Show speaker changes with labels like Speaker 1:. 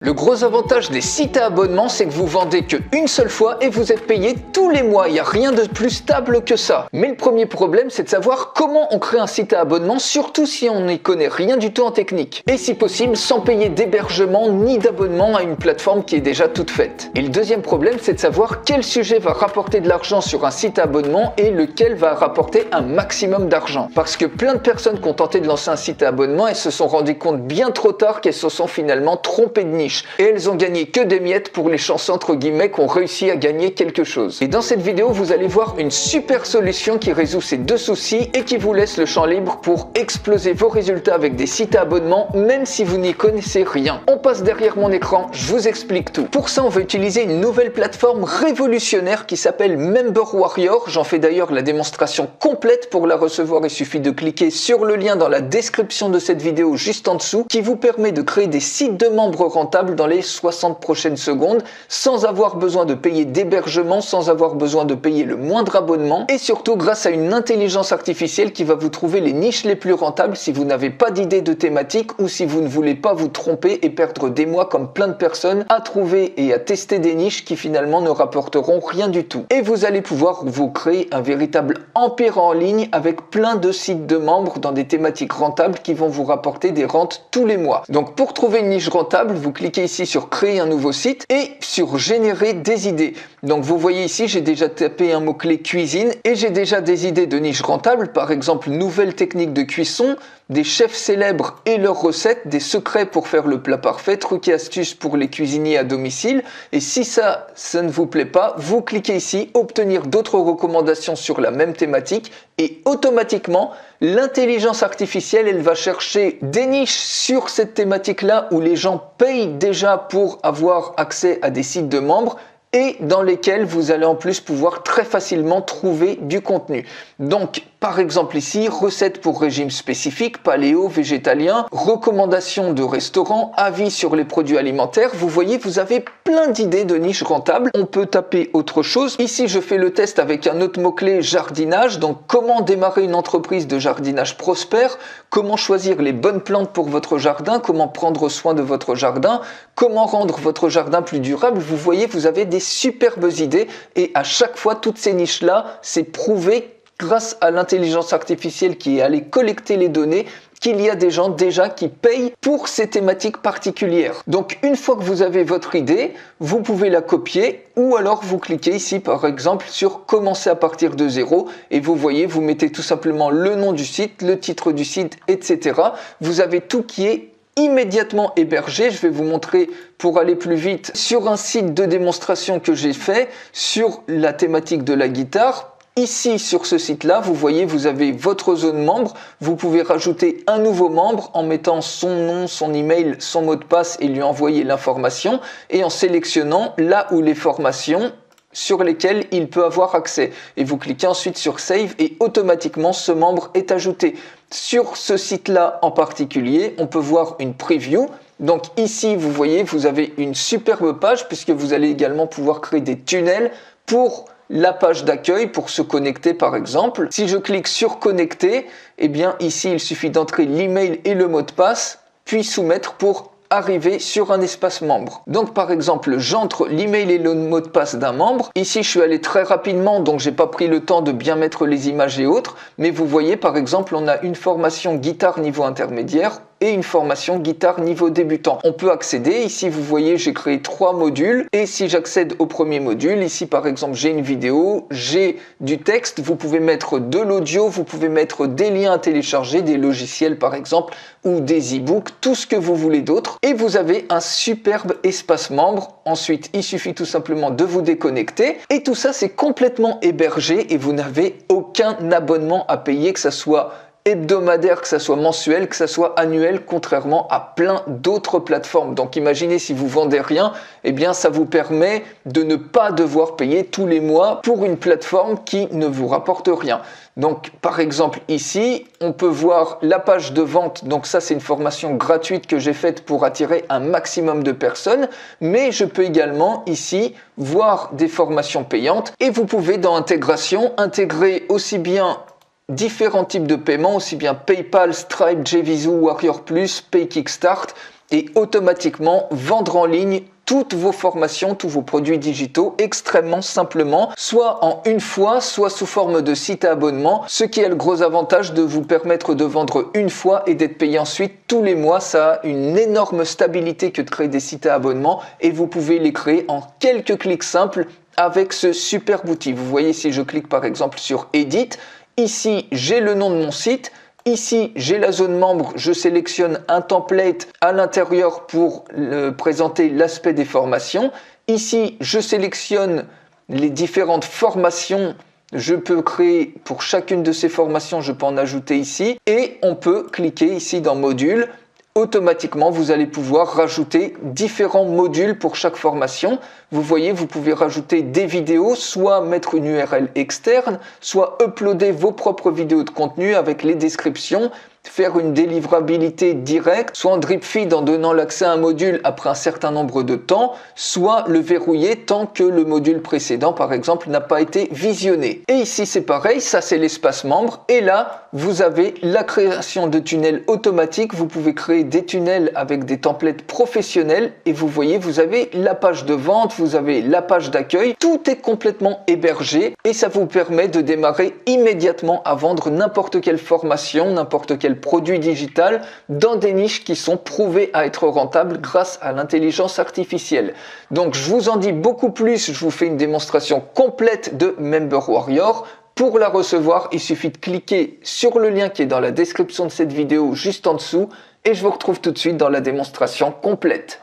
Speaker 1: Le gros avantage des sites à abonnement, c'est que vous vendez qu'une seule fois et vous êtes payé tous les mois. Il n'y a rien de plus stable que ça. Mais le premier problème, c'est de savoir comment on crée un site à abonnement, surtout si on n'y connaît rien du tout en technique. Et si possible, sans payer d'hébergement ni d'abonnement à une plateforme qui est déjà toute faite. Et le deuxième problème, c'est de savoir quel sujet va rapporter de l'argent sur un site à abonnement et lequel va rapporter un maximum d'argent. Parce que plein de personnes qui ont tenté de lancer un site à abonnement, elles se sont rendues compte bien trop tard qu'elles se sont finalement trompées de niche. Et elles ont gagné que des miettes pour les chanceux entre guillemets qui ont réussi à gagner quelque chose. Et dans cette vidéo, vous allez voir une super solution qui résout ces deux soucis et qui vous laisse le champ libre pour exploser vos résultats avec des sites à abonnement, même si vous n'y connaissez rien. On passe derrière mon écran, je vous explique tout. Pour ça, on va utiliser une nouvelle plateforme révolutionnaire qui s'appelle Member Warrior. J'en fais d'ailleurs la démonstration complète. Pour la recevoir, il suffit de cliquer sur le lien dans la description de cette vidéo juste en dessous, qui vous permet de créer des sites de membres rentables dans les 60 prochaines secondes sans avoir besoin de payer d'hébergement, sans avoir besoin de payer le moindre abonnement et surtout grâce à une intelligence artificielle qui va vous trouver les niches les plus rentables si vous n'avez pas d'idée de thématique ou si vous ne voulez pas vous tromper et perdre des mois comme plein de personnes à trouver et à tester des niches qui finalement ne rapporteront rien du tout. Et vous allez pouvoir vous créer un véritable empire en ligne avec plein de sites de membres dans des thématiques rentables qui vont vous rapporter des rentes tous les mois. Donc pour trouver une niche rentable, vous cliquez ici sur créer un nouveau site et sur générer des idées. Donc vous voyez ici, j'ai déjà tapé un mot-clé cuisine et j'ai déjà des idées de niches rentables, par exemple nouvelles techniques de cuisson, des chefs célèbres et leurs recettes, des secrets pour faire le plat parfait, trucs et astuces pour les cuisiniers à domicile. Et si ça ne vous plaît pas, vous cliquez ici, obtenir d'autres recommandations sur la même thématique et automatiquement, l'intelligence artificielle, elle va chercher des niches sur cette thématique-là où les gens payent déjà pour avoir accès à des sites de membres et dans lesquels vous allez en plus pouvoir très facilement trouver du contenu. Donc, par exemple ici, recettes pour régime spécifique, paléo, végétalien, recommandations de restaurants, avis sur les produits alimentaires. Vous voyez, vous avez plein d'idées de niches rentables. On peut taper autre chose. Ici, je fais le test avec un autre mot-clé, jardinage. Donc, comment démarrer une entreprise de jardinage prospère, comment choisir les bonnes plantes pour votre jardin, comment prendre soin de votre jardin, comment rendre votre jardin plus durable. Vous voyez, vous avez des superbes idées et à chaque fois, toutes ces niches-là, c'est prouvé grâce à l'intelligence artificielle qui est allée collecter les données, qu'il y a des gens déjà qui payent pour ces thématiques particulières. Donc une fois que vous avez votre idée, vous pouvez la copier ou alors vous cliquez ici par exemple sur commencer à partir de zéro et vous voyez, vous mettez tout simplement le nom du site, le titre du site, etc. Vous avez tout qui est immédiatement hébergé. Je vais vous montrer pour aller plus vite sur un site de démonstration que j'ai fait sur la thématique de la guitare. Ici, sur ce site-là, vous voyez, vous avez votre zone membre. Vous pouvez rajouter un nouveau membre en mettant son nom, son email, son mot de passe et lui envoyer l'information et en sélectionnant là où les formations sur lesquelles il peut avoir accès. Et vous cliquez ensuite sur Save et automatiquement ce membre est ajouté. Sur ce site-là en particulier, on peut voir une preview. Donc ici, vous voyez, vous avez une superbe page puisque vous allez également pouvoir créer des tunnels pour la page d'accueil pour se connecter par exemple. Si je clique sur connecter, eh bien ici il suffit d'entrer l'email et le mot de passe, puis soumettre pour arriver sur un espace membre. Donc par exemple, j'entre l'email et le mot de passe d'un membre. Ici, je suis allé très rapidement, donc j'ai pas pris le temps de bien mettre les images et autres. Mais vous voyez, par exemple, on a une formation guitare niveau intermédiaire et une formation guitare niveau débutant. On peut accéder, ici vous voyez j'ai créé 3 modules et si j'accède au premier module, ici par exemple j'ai une vidéo, j'ai du texte, vous pouvez mettre de l'audio, vous pouvez mettre des liens à télécharger, des logiciels par exemple ou des e-books, tout ce que vous voulez d'autre et vous avez un superbe espace membre. Ensuite il suffit tout simplement de vous déconnecter et tout ça c'est complètement hébergé et vous n'avez aucun abonnement à payer, que ça soit hebdomadaire, que ça soit mensuel, que ça soit annuel, contrairement à plein d'autres plateformes. Donc imaginez si vous vendez rien, eh bien ça vous permet de ne pas devoir payer tous les mois pour une plateforme qui ne vous rapporte rien. Donc par exemple ici, on peut voir la page de vente. Donc ça c'est une formation gratuite que j'ai faite pour attirer un maximum de personnes, mais je peux également ici voir des formations payantes et vous pouvez dans intégration intégrer aussi bien différents types de paiements, aussi bien PayPal, Stripe, JVZoo, Warrior Plus, PayKickstart et automatiquement vendre en ligne toutes vos formations, tous vos produits digitaux extrêmement simplement, soit en une fois, soit sous forme de site à abonnement, ce qui a le gros avantage de vous permettre de vendre une fois et d'être payé ensuite tous les mois. Ça a une énorme stabilité que de créer des sites à abonnement et vous pouvez les créer en quelques clics simples avec ce super outil. Vous voyez, si je clique par exemple sur Edit, ici j'ai le nom de mon site. Ici, j'ai la zone membre, je sélectionne un template à l'intérieur pour présenter l'aspect des formations. Ici, je sélectionne les différentes formations. Je peux créer pour chacune de ces formations, je peux en ajouter ici. Et on peut cliquer ici dans Modules. Automatiquement, vous allez pouvoir rajouter différents modules pour chaque formation. Vous voyez, vous pouvez rajouter des vidéos, soit mettre une URL externe, soit uploader vos propres vidéos de contenu avec les descriptions, faire une délivrabilité directe, soit en drip feed en donnant l'accès à un module après un certain nombre de temps, soit le verrouiller tant que le module précédent, par exemple, n'a pas été visionné. Et ici, c'est pareil, ça c'est l'espace membre. Et là, vous avez la création de tunnels automatiques. Vous pouvez créer des tunnels avec des templates professionnels et vous voyez, vous avez la page de vente, vous avez la page d'accueil. Tout est complètement hébergé et ça vous permet de démarrer immédiatement à vendre n'importe quelle formation, n'importe quel produit digital dans des niches qui sont prouvées à être rentables grâce à l'intelligence artificielle. Donc je vous en dis beaucoup plus, je vous fais une démonstration complète de Member Warrior. Pour la recevoir, il suffit de cliquer sur le lien qui est dans la description de cette vidéo juste en dessous et je vous retrouve tout de suite dans la démonstration complète.